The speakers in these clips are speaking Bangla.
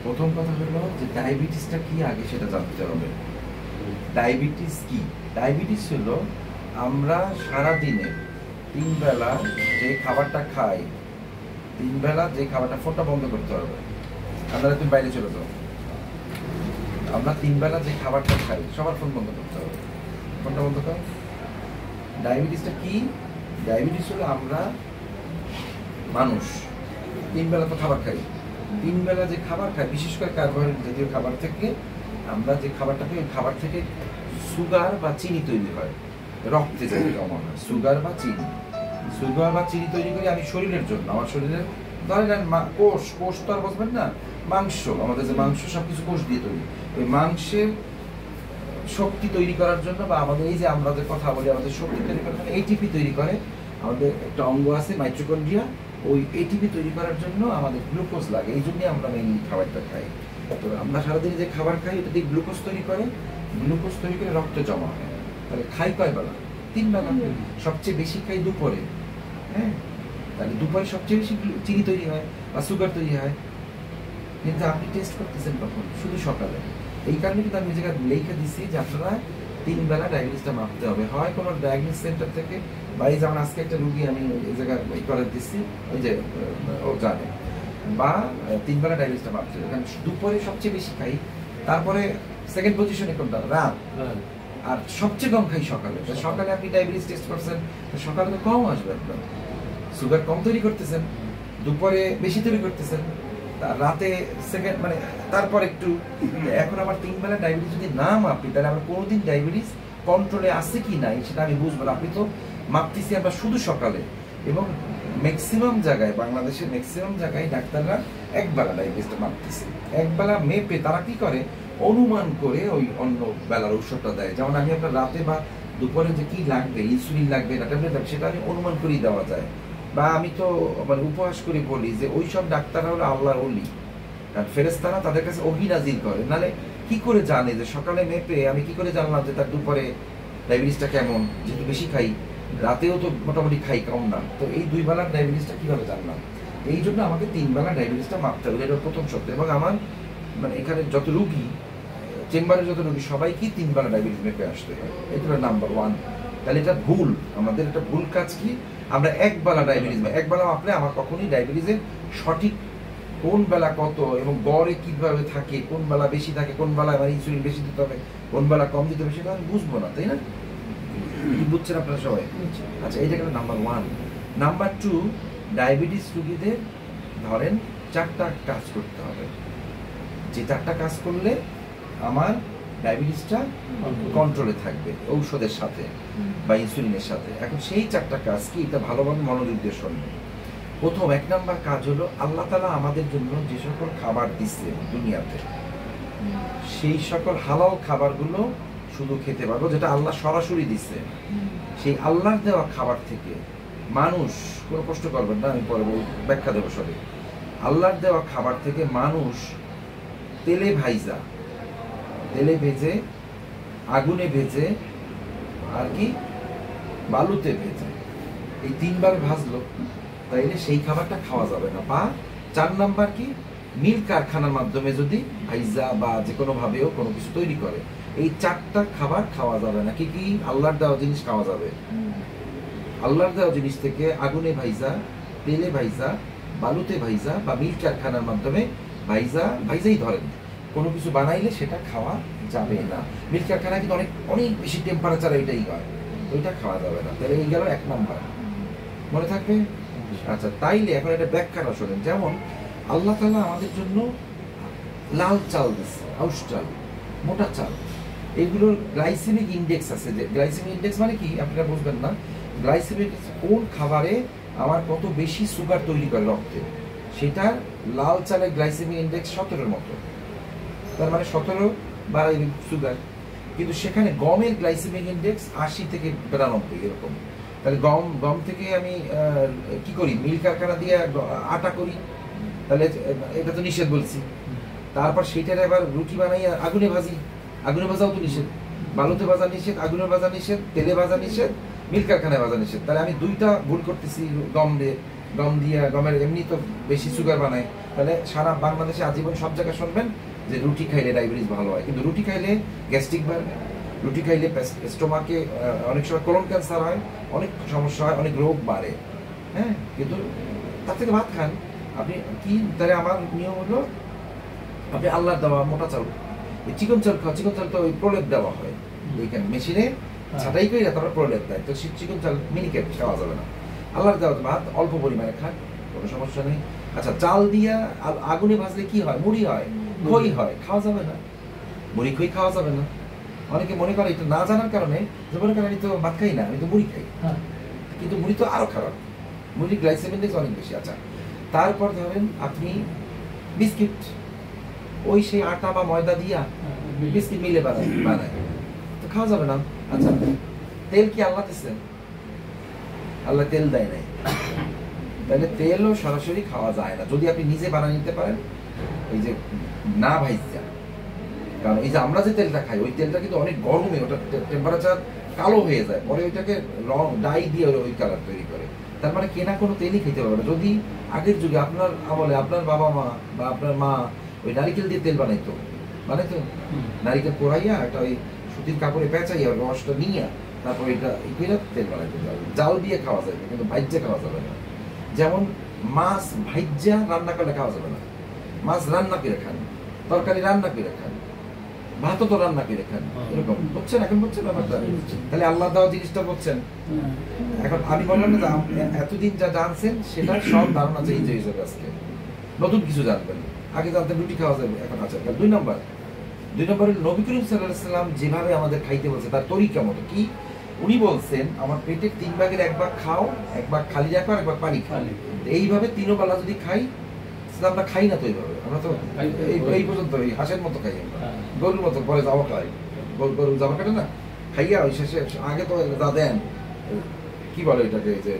প্রথম কথা হলো যে ডায়াবেটিসটা কি আগে সেটা জানতে হবে। ডায়াবেটিস কি? ডায়াবেটিস হলো আমরা সারাদিনে 3 বেলা যে খাবারটা খাই, 3 বেলা যে খাবারটা, ফোনটা বন্ধ করতে হবে, আপনারা তুমি বাইরে চলে যাও। আমরা 3 বেলা যে খাবারটা খাই সবার ফোন বন্ধ করতে হবে, ফোনটা বন্ধ কর। ডায়াবেটিসটা কি? ডায়াবেটিস হলো আমরা মানুষ 3 বেলা তো খাবার খাই, 3 বেলা যে খাবার খাই, বিশেষ করে কার্বোহাইড্রেট জাতীয় খাবার থেকে আমরা যে খাবারটা খাই, খাবার থেকে সুগার বা চিনি তৈরি হয়, রক্তে যেটা কমন হয় সুগার বা চিনি। সুগার বা চিনি তৈরি করি আমি শরীরের জন্য, আমার শরীরের ধরেন কোষ, কোষ তো আর বুঝবেন না, মাংস, আমাদের যে মাংস সবকিছু কোষ দিয়ে তৈরি, ওই মাংসের শক্তি তৈরি করার জন্য বা আমাদের এই যে আমরা যে কথা বলি আমাদের শক্তি তৈরি করার জন্য এটিপি তৈরি করে, আমাদের একটা অঙ্গ আছে মাইটোকন্ড্রিয়া, ওই এটিপি তৈরি করার জন্য আমাদের গ্লুকোজ লাগে, এই জন্যই আমরা মেইনলি খাবারটা খাই। তো আমরা সারাদিন যে খাবার খাই এটা দিয়ে গ্লুকোজ তৈরি করে, গ্লুকোজ তৈরি করে রক্তে জমা হয়। তাহলে খাই কয় বেলা? 3 বেলা। সবচেয়ে বেশি খাই দুপুরে, হ্যাঁ, তাহলে দুপুরে সবচেয়ে বেশি চিনি তৈরি হয় বা সুগার তৈরি হয়। কিন্তু আপনি টেস্ট করতেছেন কখন? শুধু সকালে। এই কারণে কিন্তু আমি জায়গায় লেখা দিচ্ছি যে আপনারা 3 বেলা ডায়াবেটিসটা মাপতে হবে, হয় কোনো ডায়াগনোস সেন্টার থেকে, বা এই যেমন আজকে একটা রুগী আমি এই জায়গায় করে দিচ্ছি, ওই যে ও জানে, বা 3 বেলা ডায়াবেটিসটা মাপতে হবে। কারণ দুপুরে সবচেয়ে বেশি খাই, তারপরে সেকেন্ড পজিশনে কোনটা? রাত। আর সবচেয়ে কম খাই সকালে। সকালে আপনি ডায়াবেটিস টেস্ট করছেন, সকালে তো কম আসবে, আপনার সুগার কম তৈরি করতেছেন, দুপুরে বেশি তৈরি করতেছেন, রাতে সেকেন্ড মানে তারপর একটু। এখন আমার 3 বেলা ডায়াবেটিস যদি না মাপি তাহলে আমার কোনোদিন ডায়াবেটিস কন্ট্রোলে আছে কি নাই সেটা আমি বুঝবো না। আপনি তো মাপতেছি আমরা শুধু সকালে, এবং ম্যাক্সিমাম জায়গায়, বাংলাদেশের ম্যাক্সিমাম জায়গায় ডাক্তাররা 1 বেলা ডায়াবেটিসটা মাপতেছে। 1 বেলা মেপে তারা কি করে, অনুমান করে ওই অন্য বেলার ঔষধটা দেয়। যেমন আমি আপনার রাতে বা দুপুরে যে কি লাগবে, ইনসুলিন লাগবে না ট্যাবলেট লাগবে, সেটা আমি অনুমান করেই দেওয়া যায়। বা আমি তো মানে উপহাস করে বলি যে ওই সব ডাক্তাররা হলো আল্লাহর ওলি, কারণ ফেরেশতারা তাদের কাছে ওহী নাজিল করে, নালে কি করে জানে যে সকালে মেপে আমি কি করে জানলাম যে তার দুপুরে ডায়াবেটিসটা কেমন, যেহেতু বেশি খাই, রাতেও তো মোটামুটি খাই কম না, তো এই 2 বেলার ডায়াবেটিসটা কিভাবে জানলাম? এই জন্য আমাকে 3 বেলা ডায়াবেটিসটা মাপতে হবে, এটা প্রথম সত্য। এবং আমার মানে এখানে যত রুগী, চেম্বারে যত রুগী, সবাইকেই 3 বেলা ডায়াবেটিস মেপে আসতে হয়, এটা হলো নাম্বার 1। তাহলে এটা ভুল, আমাদের এটা ভুল কাজ কি, আমরা 1 বেলা ডায়াবেটিস, 1 বেলা মাপলে আমার কখনোই ডায়াবেটিসের সঠিক কোন বেলা কত এবং গড়ে কিভাবে থাকে, কোন বেলা বেশি থাকে, কোন বেলা আমার ইনসুলিন বেশি দিতে হবে, কোন বেলা কম দিতে হবে, সেটা আমি বুঝবো না, তাই না? কি বুঝছেন আপনারা সবাই? আচ্ছা, এটা গেল নাম্বার 1। নাম্বার 2, ডায়াবেটিস রোগীদের ধরেন 4টা কাজ করতে হবে, যে 4টা কাজ করলে আমার ডায়াবেটিসটা কন্ট্রোলে থাকবে ঔষধের সাথে বা ইনসুলিনের সাথে। এখন সেই 4টা কাজ কি, এটা ভালোভাবে মনোযোগ দিয়ে শুনবেন। প্রথম 1 নাম্বার কাজ হলো, আল্লাহ তাআলা আমাদের জন্য যে সকল খাবার দিচ্ছে দুনিয়াতে, সেই সকল হালাল খাবারগুলো শুধু খেতে পারবো, যেটা আল্লাহ সরাসরি দিচ্ছে। সেই আল্লাহর দেওয়া খাবার থেকে মানুষ, কোনো প্রশ্ন করবেন না, আমি পরে ব্যাখ্যা দেবো সবে। আল্লাহর দেওয়া খাবার থেকে মানুষ তেলে ভাইজা, তেলে ভেজে, আগুনে ভেজে, আর কি বালুতে ভেজে, এই 3 বার ভাজলো, তাইলে সেই খাবারটা খাওয়া যাবে না। বা 4 নাম্বার কি, মিল কারখানার মাধ্যমে যদি ভাইজা বা যে কোনো ভাবেও কোনো কিছু তৈরি করে, এই 4টা খাবার খাওয়া যাবে না। কি কি? আল্লাহর দেওয়া জিনিস খাওয়া যাবে, আল্লাহর দেওয়া জিনিস থেকে আগুনে ভাইজা, তেলে ভাইজা, বালুতে ভাইজা বা মিল কারখানার মাধ্যমে ভাইজাই ধরেন কোনো কিছু বানাইলে সেটা খাওয়া যাবে না। মিল কারখানায় কিন্তু অনেক অনেক বেশি টেম্পারেচার এটাই হয়, ওইটা খাওয়া যাবে না। তাহলে এই গেল 1 নাম্বার, মনে থাকবে? আচ্ছা, তাইলে এখন এটা ব্যাখ্যাটা শোনেন। যেমন আল্লাহ তাআলা আমাদের জন্য লাল চাল দিচ্ছে, আউশ চাল, মোটা চাল, এগুলোর গ্লাইসেমিক ইন্ডেক্স আছে। যে গ্লাইসেমিক ইন্ডেক্স মানে কি আপনারা বুঝবেন না, গ্লাইসেমিক কোন খাবারে আমার কত বেশি সুগার তৈরি করে রক্তে, সেটা লাল চালের গ্লাইসেমিক ইন্ডেক্স 17-এর মতো, তার মানে 17 বা সুগার। কিন্তু সেখানে গমের গ্লাইসেমিক ইন্ডেক্স 80 থেকে 92 এরকম। তাহলে গম থেকে আমি কি করি, মিল কারখানা দিয়ে আটা করি, তাহলে এটা তো নিষেধ বলছি। তারপর সেটার আবার রুটি বানাই আগুনে ভাজি, আগুনে ভাজাও তো নিষেধ, বালুতে ভাজা নিষেধ, আগুনে ভাজা নিষেধ, তেলে ভাজা নিষেধ, মিল কারখানায় ভাজা নিষেধ। তাহলে আমি 2টা ভুল করতেছি। গমের এমনি তো বেশি সুগার বানায়, তাহলে সারা বাংলাদেশে আজীবন সব জায়গায় শুনবেন যে রুটি খাইলে ডায়াবেটিস ভালো হয়, কিন্তু রুটি খাইলে গ্যাস্ট্রিক বাড়ে, রুটি খাইলে স্টোমাকে অনেক সময় কোলন ক্যান্সার হয়, অনেক সমস্যা হয়, অনেক রোগ বাড়ে। হ্যাঁ, কিন্তু তার থেকে ভাত খান আপনি। কি তাহলে আমার নিয়ম হলো আপনি আল্লাহর দেওয়া মোটা চাল, চিকন চাল খাওয়া। চিকন চাল তো ওই প্রলেপ দেওয়া হয় ওইখানে মেশিনে ছাটাই করে তারপর প্রলেপ দেয়, তো চিকন চাল মিনিকেট খাওয়া যাবে না। আল্লাহর দেওয়া ভাত অল্প পরিমাণে খান, কোনো সমস্যা নেই। আচ্ছা, চাল দিয়া আগুনে ভাজলে কি হয়? মুড়ি হয়, খই হয়, খাওয়া যাবে না। মুড়ি খই খাওয়া যাবে না। অনেকে মনে করে এটা না জানার কারণে যে মনে করেন আমি তো ভাত খাই না, আমি তো মুড়ি খাই, কিন্তু মুড়ি তো আরো খারাপ, মুড়ি গ্লাইসেমিক ইনডেক্স অনেক বেশি। আচ্ছা, তারপর ধরেন আপনি বিস্কিট, ওই সেই আটা বা ময়দা দিয়া বিস্কিট মিলে বানায়, তো খাওয়া যাবে না। আচ্ছা, তেল কি আল্লাহ দিচ্ছেন? আল্লাহ তেল দেয় নাই, তাহলে তেলও সরাসরি খাওয়া যায় না যদি আপনি নিজে বানিয়ে নিতে পারেন, এই যে না ভাইজা। কারণ এই যে আমরা যে তেলটা খাই ওই তেলটা কিন্তু অনেক গরমে, ওটা টেম্পারেচার কালো হয়ে যায়, পরে ওইটাকে রং ডাই দিয়ে ওই কালার তৈরি করে। তার মানে কেনা কোনো তেলই খেতে পারবে না। যদি আগের যুগে আপনার আমলে আপনার বাবা মা বা আপনার মা ওই নারিকেল দিয়ে তেল বানাইতো, নারিকেল পোড়াইয়া একটা ওই সুতির কাপড়ে পেঁচাইয়া রসটা নিয়ে তারপর এটা তেল বানাইতে যাবে, জাল দিয়ে খাওয়া যাবে, কিন্তু ভাইজ্যা খাওয়া যাবে না। যেমন মাছ ভাইজ্যা রান্না করলে খাওয়া যাবে না, মাছ রান্না করে খান, তরকারি রান্না করে খান, ভাতও তো রান্না করে খান, এরকম বুঝছেন? এখন বুঝছেন ব্যাপারটা? তাহলে আল্লাহ দেওয়া জিনিসটা বুঝছেন? এখন আমি বললাম না এতদিন যা জানছেন সেটা সব ধারণা চেঞ্জ হয়ে যাবে, আজকে নতুন কিছু জানবেন। আগে জানতেন রুটি খাওয়া যাবে, এখন আছে। দুই নম্বর নবী করিম সাল্লাল্লাহু আলাইহি ওয়াসাল্লাম যেভাবে আমাদের খাইতে বলছে তার তরিকা মতো কি, উনি বলছেন আমার পেটের 3 ভাগের 1 ভাগ খাও, 1 ভাগ খালি রাখো, আর 1 ভাগ পানি খাও। এইভাবে 3 বেলা যদি খাই, আমরা খাই না তো এইভাবে, আমরা তো এই পর্যন্ত এই হাঁসের মতো খাই, আমরা গরুর মতো, পরে যাওয়া খাই, গরু যাওয়া কাটে না, খাইয়া ওই শেষে আগে তো যা দেন কি বলে এটাকে, এই যে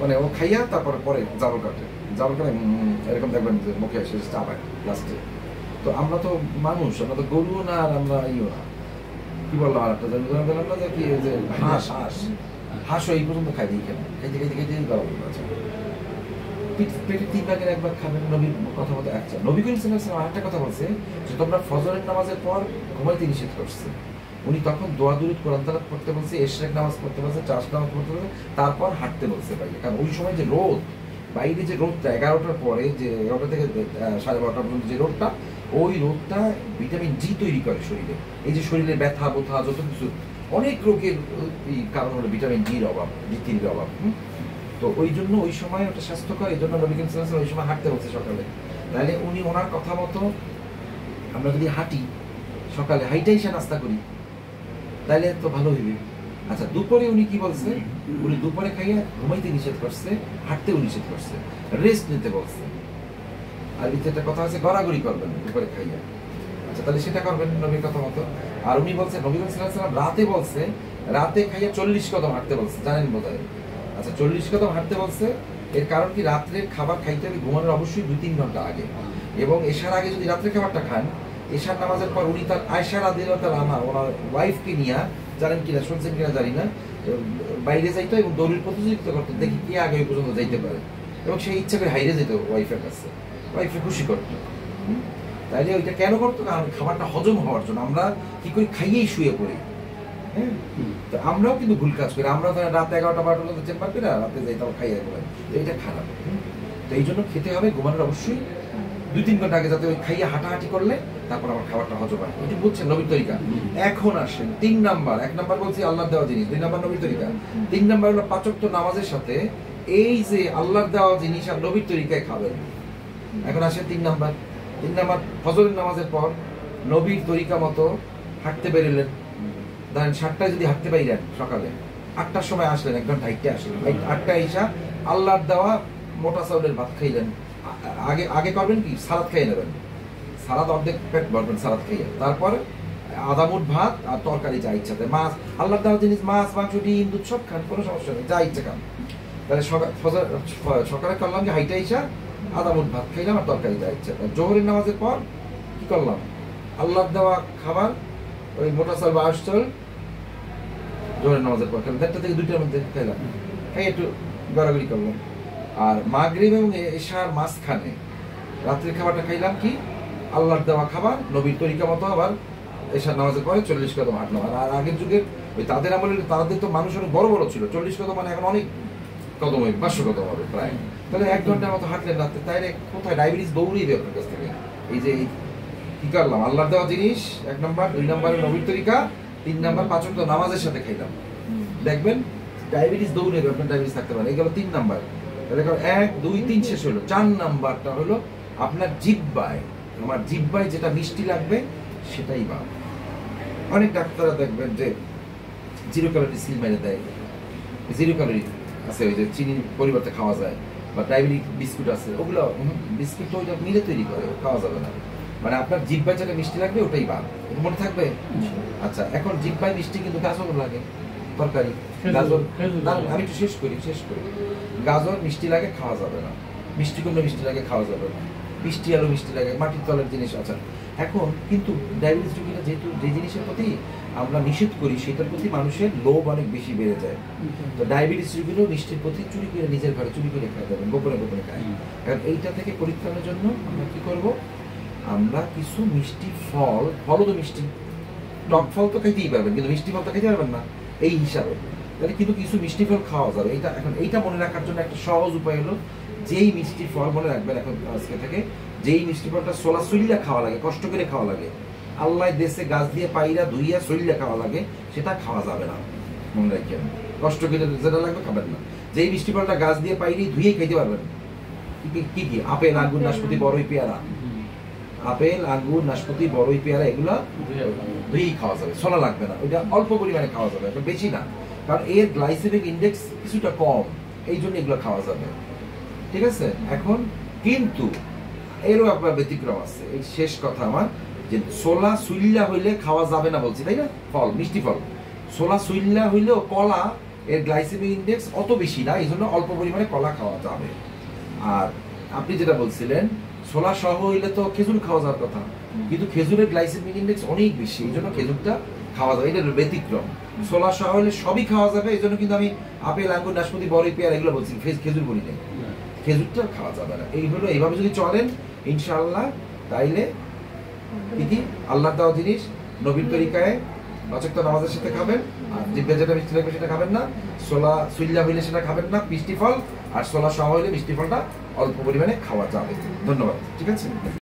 মানে ও খাইয়া তারপরে পরে জাবর কাটে, জাবর কাটে এরকম দেখবেন যে মুখে এসে চাপায় লাস্টে। তো আমরা তো মানুষ, আমরা তো গরু না, আর আমরা ইও না, কি বললো আর একটা জানলাম না যে কি, যে হাঁস এই পর্যন্ত খাই দিই, কেন খাইতে খাইতে খাইতে গরম আছে। পেটের 3 ভাগের 1 ভাগ খাবেন, নবীর কথা মতো। আচ্ছা, নবী করিম সাল্লাল্লাহু আলাইহি ওয়াসাল্লাম আরেকটা কথা বলছে যে তোমরা ফজরের নামাজের পর ঘুমাইতে নিষেধ করছে। উনি তখন দোয়া দুরূদ কোরআন তেলাওয়াত করতে বলছে, ইশরাক নামাজ পড়তে বলছে, চাষ নামাজ পড়তে বলছে, তারপর হাঁটতে বলছে বাইরে। কারণ ওই সময় যে রোদ, বাইরে যে রোদটা 11টার পরে, যে 11টা থেকে 12:30 পর্যন্ত যে রোদটা, ওই রোদটা ভিটামিন ডি তৈরি করে শরীরে। এই যে শরীরে ব্যথা বোথা যত কিছু অনেক রোগের কারণ হলো ভিটামিন ডির অভাব, ডি3-এর অভাব। তো ওই জন্য ওই সময় ওটা স্বাস্থ্যকর, এই জন্য নবী করিম সাল্লাল্লাহু আলাইহি ওয়াসাল্লাম ওই সময় হাঁটতে বলছে সকালে। তাহলে উনি ওনার কথা মতো আমরা যদি হাঁটি, সকালে হাইটাই সে নাস্তা করি, তাহলে তো ভালো হইবে। আচ্ছা, দুপুরে উনি কি বলছে? উনি দুপুরে খাইয়া ঘুমাইতে নিষেধ করছে, হাঁটতেও নিষেধ করছে, রেস্ট নিতে বলছে। আর একটা কথা আছে, গড়াগড়ি করবেন দুপুরে খাইয়া। আচ্ছা, তাহলে সেটা করবেন নবীর কথা মতো। আর উনি বলছে, নবী সাল্লাল্লাহু আলাইহি ওয়াসাল্লাম রাতে বলছে, রাতে খাইয়া 40 কদম হাঁটতে বলছে, জানেন বোধহয়। আচ্ছা, 40 কদম হাঁটতে বলছে, এর কারণ কি, রাত্রের খাবার খাইতে হবে ঘুমানোর অবশ্যই 2-3 ঘন্টা আগে, এবং এশার আগে যদি রাত্রের খাবারটা খান, এশার নামাজের পর উনি তার আয়েশা রাদিয়াল্লাহু তাআলা আনহা ওনার ওয়াইফকে নিয়ে, জানেন কিনা, শুনছেন কিনা জানি না, বাইরে যাইতো এবং দৌড়ের প্রতিযোগিতা করতো, দেখি কে আগে ওই পর্যন্ত যাইতে পারে, এবং সেই ইচ্ছা করে হাইরে যেত ওয়াইফের কাছে, ওয়াইফে খুশি করতো। তাইলে ওইটা কেন করতো? কারণ খাবারটা হজম হওয়ার জন্য। আমরা কি করি, খাইয়েই শুয়ে পড়ি। হ্যাঁ, তো আমরাও কিন্তু ভুল কাজ করি, আমরা রাত 11টা-12টা পর্যন্ত চেম্বার করে রাতে যাই, তাও খাইয়ে ঘুমাই, এটা খারাপ। তো এই জন্য খেতে হবে ঘুমানোর অবশ্যই 2-3 ঘন্টা আগে, যাতে ওই খাইয়ে হাঁটাহাঁটি করলে তারপর আমার খাবারটা হজম হয়। এটি বুঝছেন নবীর তরিকা। এখন আসেন 3 নাম্বার। 1 নাম্বার বলছি আল্লাহর দেওয়া জিনিস, 2 নাম্বার নবীর তরিকা, 3 নাম্বার হলো 5 ওয়াক্ত নামাজের সাথে এই যে আল্লাহর দেওয়া জিনিস আর নবীর তরিকায় খাবেন। এখন আসেন 3 নাম্বার। 3 নাম্বার, ফজরের নামাজের পর নবীর তরিকা মতো হাঁটতে বেরোলেন। ধরেন 7টায় যদি হাঁটতে পাইলেন, সকালে 8টার সময় আসলেন, 1 ঘন্টা হাঁটতে আসলেন, 8টায় এসা আল্লাহর দেওয়া মোটা চাউলের ভাত খাইলেন। আগে আগে করবেন কি, সালাদ খাইয়ে নেবেন, সালাদ অর্ধেক পেট ভরবেন সালাদ খাইয়ে, তারপর আধা মুঠ ভাত আর তরকারি যা ইচ্ছাতে, মাছ, আল্লাহর দেওয়া জিনিস, মাছ মাংস ডিম দুধ সব খান, কোনো সমস্যা নেই, যা ইচ্ছা খান। তাহলে সকালে করলাম কি, হাইটা ইসা আধা মুঠ ভাত খাইলাম আর তরকারি যা ইচ্ছা। জোহরের নামাজের পর কি করলাম, আল্লাহর দেওয়া খাবার, ওই মোটা চাল বা আঁশ চাল জোহরের নামাজের পর খেলাম, 1টা থেকে 2টার মধ্যে খাইলাম, খাই একটু গড়াগড়ি করলাম, আর মাগরিব এবং এশার মাঝখানে রাত্রের খাবারটা খাইলাম কি আল্লাহর দেওয়া খাবার, নবীর তরিকা মতো। আবার এশার নামাজের পরে 40 কদম হাঁটলাম। আর আগের যুগের ওই তাদের আমলে তাদের তো মানুষ অনেক বড় বড় ছিল, 40 কদম মানে এখন অনেক কদম হবে, 500 কদম হবে প্রায়। তাহলে 1 ঘন্টার মতো হাঁটলেন রাত্রে, তাইলে কোথায় ডায়াবেটিস দৌড়িয়ে দেবে আপনার কাছ থেকে। এই যে কি করলাম, আল্লাহর দেওয়া জিনিস 1 নম্বর, 2 নম্বরে নবীর তরিকা, 3 নম্বর 5 ওয়াক্ত নামাজের সাথে খাইলাম, দেখবেন ডায়াবেটিস দৌড়ে যাবে, আপনার ডায়াবেটিস থাকতে পারে। এই গেল 3 নাম্বার। তাহলে 1 2 3 শেষ হলো। 4 নাম্বারটা হলো আপনার জিহ্বায়, আমার জিহ্বায় যেটা মিষ্টি লাগবে সেটাই বা। অনেক ডাক্তাররা দেখবেন যে 0 ক্যালোরি সিল মেরে দেয়, 0 ক্যালোরি আছে, ওই যে চিনির পরিবর্তে খাওয়া যায়, বা ডায়াবেটিক বিস্কুট আছে, ওগুলো বিস্কুট তো ওইটা মিলে তৈরি করে, খাওয়া যাবে না। মানে আপনার জিহ্বায় যেটা মিষ্টি লাগবে ওটাই বা, মনে থাকবে। আচ্ছা, এখন জিহ্বায় মিষ্টি কিন্তু গাজর লাগে, তরকারি গাজর, আমি একটু শেষ করি। গাজর মিষ্টি লাগে, খাওয়া যাবে না। মিষ্টি কুমড়ো মিষ্টি লাগে, খাওয়া যাবে না। মিষ্টি আলু মিষ্টি লাগে, মাটির তলের জিনিস। আচ্ছা, এখন কিন্তু ডায়াবেটিস রোগীরা যেহেতু যে জিনিসের প্রতি আমরা নিষেধ করি সেটার প্রতি মানুষের লোভ অনেক বেশি বেড়ে যায়। তো ডায়াবেটিস রোগীরাও মিষ্টির প্রতি চুরি করে, নিজের ঘরে চুরি করে খায় যাবেন, গোপনে গোপনে খায়। এখন এইটা থেকে পরিত্রাণের জন্য আমরা কি করব, আমরা কিছু মিষ্টি ফলও তো মিষ্টি, টক ফল তো খাইতেই পারবেন, কিন্তু মিষ্টি ফল তো খাইতে পারবেন না এই হিসাবে। তাহলে কিন্তু কিছু মিষ্টি ফল খাওয়া যাবে। এইটা মনে রাখার জন্য একটা সহজ উপায় হলো, যেই মিষ্টি ফল মনে রাখবেন এখন আজকে থেকে, যেই মিষ্টি ফলটা সোলা সইলা খাওয়া লাগে, কষ্ট করে খাওয়া লাগে, আল্লাহ দেশে গাছ দিয়ে পাইরা ধুইয়া সইলা খাওয়া লাগে, সেটা খাওয়া যাবে না। মনে রাখবেন, কষ্ট করে যেটা লাগবে খাবেন না। যেই মিষ্টি ফলটা গাছ দিয়ে পাইরেই ধুয়ে খাইতে পারবেন, কি কি আপেল, আঙ্গুর, নাশপাতি, বড়ই, পেয়ারা। আপেল, আঙ্গুর, নাশপাতি, বড়ই, পেয়ারা এগুলা ধুয়েই খাওয়া যাবে, সোলা লাগবে না। ওইটা অল্প পরিমাণে খাওয়া যাবে, বেশি না, কারণ এর গ্লাইসেমিক ইন্ডেক্স কিছুটা কম, এই জন্য এগুলো খাওয়া যাবে। ঠিক আছে? এখন কিন্তু এরও আপনার ব্যতিক্রম আছে। এই শেষ কথা আমার, যে সোলা সুইল্লা হইলে খাওয়া যাবে না বলছি, তাই না? ফল, মিষ্টি ফল সোলা সুইল্লা হইলেও কলা এর গ্লাইসেমিক ইন্ডেক্স অত বেশি না, এই জন্য অল্প পরিমাণে কলা খাওয়া যাবে। আর আপনি যেটা বলছিলেন ছোলা সহ হইলে তো খেজুর খাওয়া যাওয়ার কথা, কিন্তু খেজুরের গ্লাইসেমিক ইন্ডেক্স অনেক বেশি, এই জন্য খেজুরটা খাওয়া যাবে। এটা ব্যতিক্রম। ছোলা সহ হলে সবই খাওয়া যাবে, এই জন্য কিন্তু আমি আপেল, আঙ্গুর, নাশপাতি, বড়ই, পেয়ারা এগুলো বলছি, খেজুর বলি নাই। খেজুরটা খাওয়া যাবে না। এই হলো, এইভাবে যদি চলেন ইনশাআল্লাহ, তাইলে কি আল্লাহ দেওয়া জিনিস নবীর তরিকায় 5 ওয়াক্ত নামাজের সাথে খাবেন। আর জিহ্বা যেটা মিষ্টি লাগবে সেটা খাবেন না, ছোলা সুইল্লা হইলে সেটা খাবেন না, মিষ্টি ফল, আর ছোলা সহ হইলে মিষ্টি ফলটা অল্প পরিমাণে খাওয়া যাবে। ধন্যবাদ। ঠিক আছে।